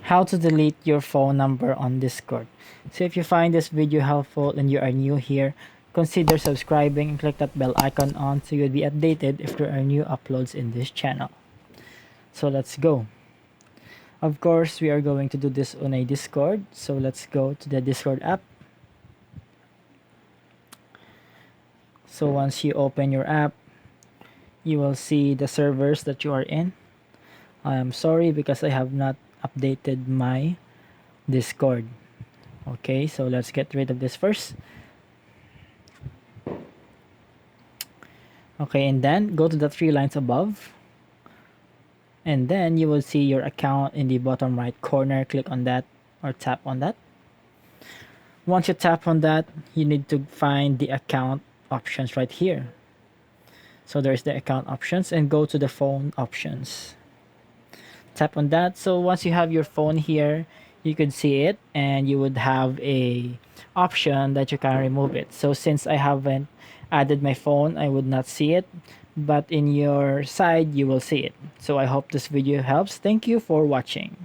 how to delete your phone number on Discord. So if you find this video helpful and you are new here, consider subscribing and click that bell icon on so you'll be updated if there are new uploads in this channel. So let's go. Of course, we are going to do this on a Discord. So let's go to the Discord app. So once you open your app, you will see the servers that you are in. I am sorry because I have not updated my Discord. Okay, so let's get rid of this first. Okay, and then go to the three lines above. And then you will see your account in the bottom right corner. Click on that or tap on that. Once you tap on that, you need to find the account options right here. So there's the account options and go to the phone options. Tap on that. So once you have your phone here, you could see it and you would have a option that you can remove it. So since I haven't added my phone, I would not see it, but in your side you will see it. So I hope this video helps. Thank you for watching.